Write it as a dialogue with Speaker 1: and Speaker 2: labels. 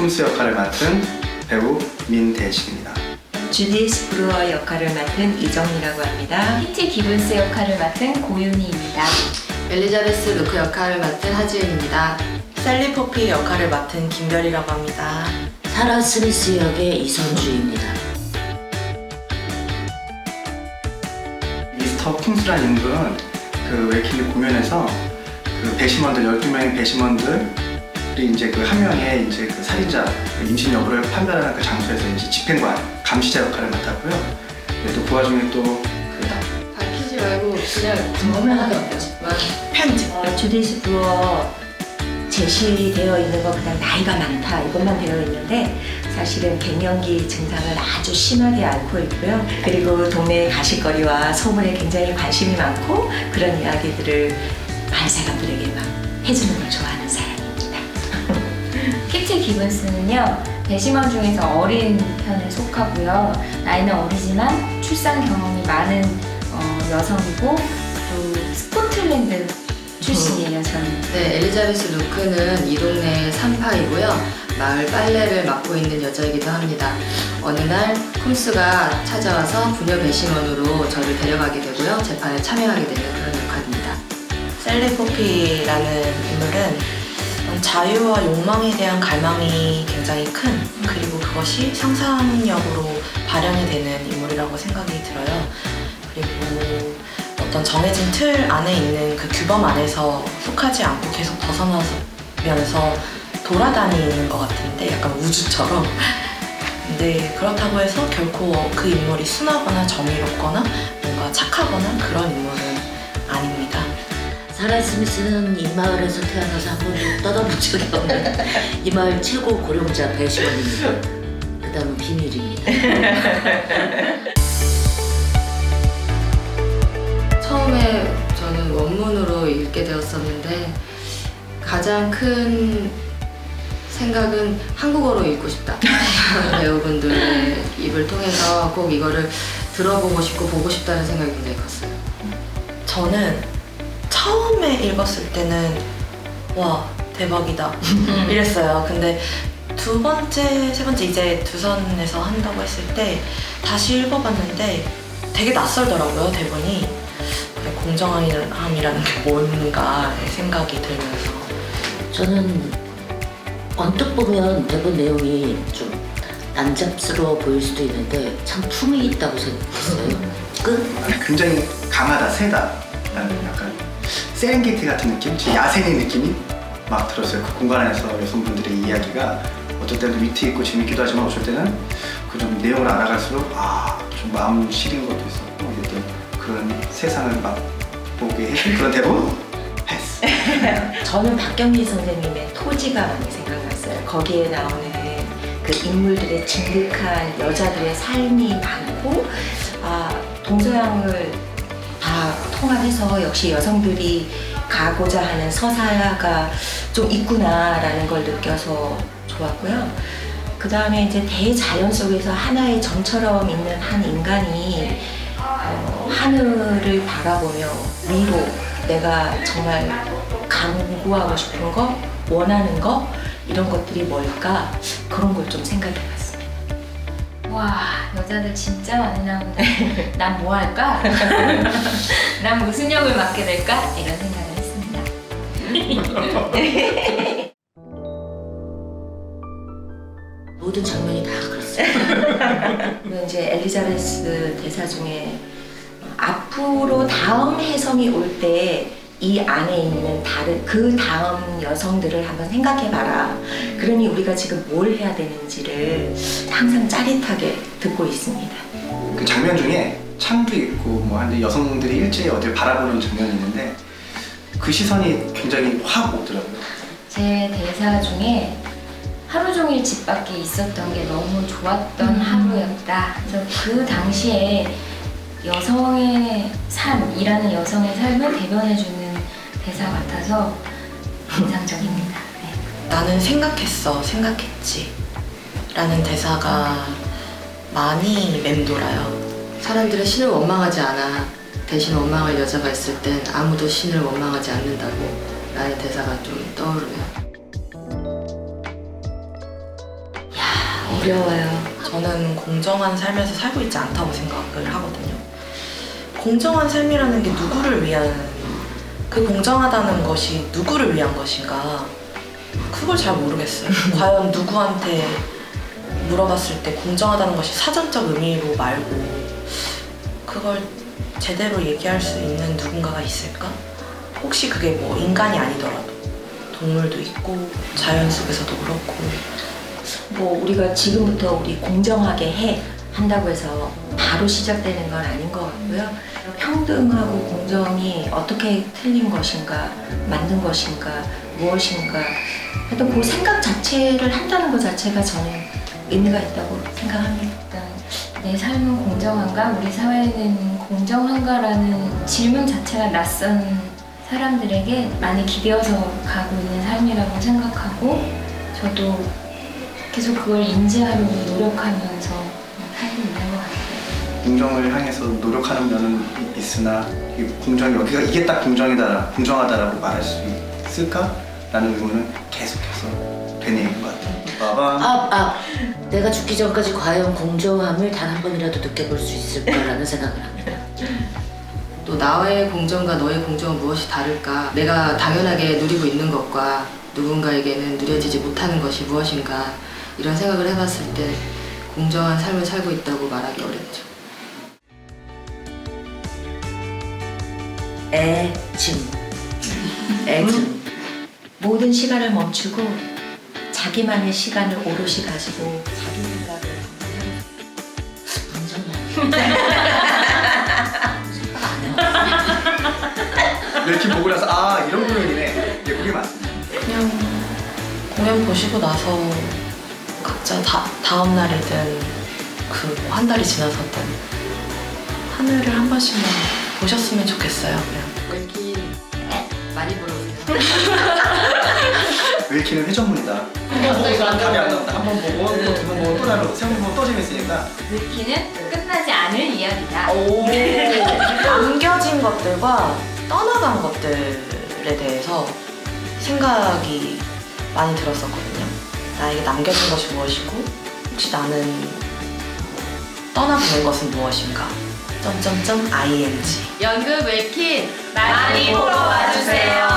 Speaker 1: 쿰스 역할을 맡은 배우 민대식입니다.
Speaker 2: 주디스 브루어 역할을 맡은 이정미라고 합니다.
Speaker 3: PT 기분스 역할을 맡은 고윤희입니다.
Speaker 4: 엘리자베스 루크 역할을 맡은 하지은입니다.
Speaker 5: 셀리 포피 역할을 맡은 김별이라고 합니다.
Speaker 6: 사라 스미스 역의 이선주입니다.
Speaker 1: 미스터 쿰스라는 인물은 그 웨이킬리 공연에서 그 배심원들 12명의 배심원들이 이제 그 한 명의 이제 그 살인자 임신 여부를 판단하는 그 장소에서 이제 집행관 감시자 역할을 맡았고요. 또 그 와중에 또 그
Speaker 4: 밝히지 말고 그냥
Speaker 6: 궁금해하게
Speaker 5: 편집.
Speaker 2: 주디스 브루어 제시되어 있는 거 그냥 나이가 많다 이것만 되어 있는데 사실은 갱년기 증상을 아주 심하게 앓고 있고요. 그리고 동네 가십거리와 소문에 굉장히 관심이 많고 그런 이야기들을 마을 사람들에게 막 해주는 걸 좋아하는 사람입니다.
Speaker 3: PT 기분스는요, 배심원 중에서 어린 편에 속하고요. 나이는 어리지만 출산 경험이 많은 여성이고 또 스코틀랜드 출신이에요, 저는.
Speaker 4: 네, 엘리자베스 루크는 이 동네의 산파이고요. 마을 빨래를 맡고 있는 여자이기도 합니다. 어느 날 쿰스가 찾아와서 부녀 배심원으로 저를 데려가게 되고요. 재판에 참여하게 되는 그런 역할입니다.
Speaker 5: 셀리 포피라는 인물은 자유와 욕망에 대한 갈망이 굉장히 큰, 그리고 그것이 상상력으로 발현이 되는 인물이라고 생각이 들어요. 그리고 어떤 정해진 틀 안에 있는 그 규범 안에서 속하지 않고 계속 벗어나면서 돌아다니는 것 같은데 약간 우주처럼. 근데 그렇다고 해서 결코 그 인물이 순하거나 정의롭거나 뭔가 착하거나 그런 인물은 아닙니다.
Speaker 6: 사라 스미스는 이 마을에서 태어나서 한 번도 떠나본 적이 없는 이 마을 최고 고령자 배심원입니다. 그 다음은 비밀입니다.
Speaker 4: 처음에 저는 원문으로 읽게 되었었는데 가장 큰 생각은 한국어로 읽고 싶다. 배우분들의 입을 통해서 꼭 이거를 들어보고 싶고 보고 싶다는 생각이 굉장히 컸어요.
Speaker 5: 저는 처음에 읽었을 때는 와 대박이다 이랬어요. 근데 두 번째, 세 번째 이제 두선에서 한다고 했을 때 다시 읽어봤는데 되게 낯설더라고요, 대본이. 공정함이라는 게 뭔가 생각이 들면서.
Speaker 6: 저는 언뜻 보면 대본 내용이 좀 난잡스러워 보일 수도 있는데 참 품이 있다고 생각했어요. 끝?
Speaker 1: 굉장히 강하다, 세다라는 약간 세렝게티 같은 느낌? 야생의 느낌이 막 들었어요. 그 공간 안에서 여성분들의 이야기가 어쩔 때는 위트 있고 재밌기도 하지만 어쩔 때는 그 좀 내용을 알아갈수록 좀 마음 시린 것도 있었고 이제 또 그런 세상을 맛보게 해준 그런 대본? 패스!
Speaker 2: 저는 박경리 선생님의 토지가 많이 생각났어요. 거기에 나오는 그 인물들의 진득한 여자들의 삶이 많고 동서양을 다 통합해서 역시 여성들이 가고자 하는 서사가 좀 있구나라는 걸 느껴서 좋았고요. 그 다음에 이제 대자연 속에서 하나의 점처럼 있는 한 인간이 하늘을 바라보며 위로 내가 정말 강구하고 싶은 거, 원하는 거 이런 것들이 뭘까 그런 걸 좀 생각해봤습니다.
Speaker 3: 와, 여자들 진짜 많이 나온다. 난 뭐 할까? 난 무슨 역을 맡게 될까? 이런 생각을 했습니다.
Speaker 6: 모든 장면이 다 그렇습니다.
Speaker 2: 그리고 이제 엘리자베스 대사 중에 앞으로 다음 혜성이 올 때 이 안에 있는 다른 그 다음 여성들을 한번 생각해봐라. 그러니 우리가 지금 뭘 해야 되는지를 항상 짜릿하게 듣고 있습니다.
Speaker 1: 그 장면 중에 창도 있고 뭐 한데 여성들이 일제히 어디를 바라보는 장면이 있는데 그 시선이 굉장히 확 오더라고요.
Speaker 3: 제 대사 중에 하루 종일 집 밖에 있었던 게 너무 좋았던 하루였다. 그래서 그 당시에 여성의 삶이라는 여성의 삶을 대변해주는 대사 같아서 인상적입니다. 네.
Speaker 5: 나는 생각했지 라는 대사가 많이 맴돌아요.
Speaker 4: 사람들은 신을 원망하지 않아. 대신 원망할 여자가 있을 땐 아무도 신을 원망하지 않는다고 라는 대사가 좀 떠오르네요.
Speaker 2: 어려워요.
Speaker 5: 저는 공정한 삶에서 살고 있지 않다고 생각을 하거든요. 공정한 삶이라는 게 누구를 위한, 그 공정하다는 것이 누구를 위한 것인가, 그걸 잘 모르겠어요. 과연 누구한테 물어봤을 때 공정하다는 것이 사전적 의미로 말고 그걸 제대로 얘기할 수 있는 누군가가 있을까? 혹시 그게 뭐 인간이 아니더라도 동물도 있고 자연 속에서도 그렇고.
Speaker 2: 뭐 우리가 지금부터 우리 공정하게 해 한다고 해서 바로 시작되는 건 아닌 것 같고요. 평등하고 공정이 어떻게 틀린 것인가, 만든 것인가, 무엇인가, 하여튼 그 생각 자체를 한다는 것 자체가 저는 의미가 있다고 생각합니다.
Speaker 3: 내 삶은 공정한가? 우리 사회는 공정한가라는 질문 자체가 낯선 사람들에게 많이 기대어서 가고 있는 삶이라고 생각하고, 저도 계속 그걸 인지하려고 노력하면서 살고 있는 것 같아요.
Speaker 1: 공정을 향해서 노력하는 면은 있으나 이 공정이 여기가 이게 딱 공정하다라고 말할 수 있을까라는 의문은 계속해서 되뇌이는 것 같아요. 빠밤.
Speaker 6: 내가 죽기 전까지 과연 공정함을 단 한 번이라도 느껴볼 수 있을까라는 생각을 합니다.
Speaker 4: 또 나의 공정과 너의 공정은 무엇이 다를까? 내가 당연하게 누리고 있는 것과 누군가에게는 누려지지 못하는 것이 무엇인가? 이런 생각을 해봤을 때 공정한 삶을 살고 있다고 말하기 어렵죠.
Speaker 6: 애증.
Speaker 2: 모든 시간을 멈추고 자기만의 시간을 오롯이 가지고 자기 생각을
Speaker 1: 이렇게 보고 나서 아 이런 공연이네. 예, 그게 맞습니다.
Speaker 5: 그냥 공연 보시고 나서 각자 다음 날이든 그 한 달이 지나서든 하늘을 한 번씩만 보셨으면 좋겠어요. 그냥.
Speaker 6: 이렇게 많이 보러 오세요.
Speaker 1: 웰키는 회전문이다. 답이 안 나온다. 한 번 보고 또 두 번 보고 또 다르고 세 번 보고 또 재밌으니까.
Speaker 3: 뮤키는 끝나지 않을 이야기다.
Speaker 5: 남겨진 것들과 떠나간 것들에 대해서 생각이 많이 들었었거든요. 나에게 남겨진 것이 무엇이고 혹시 나는 떠나보낸 것은 무엇인가? .ing
Speaker 3: 연극 웰킨 많이 보러 와주세요.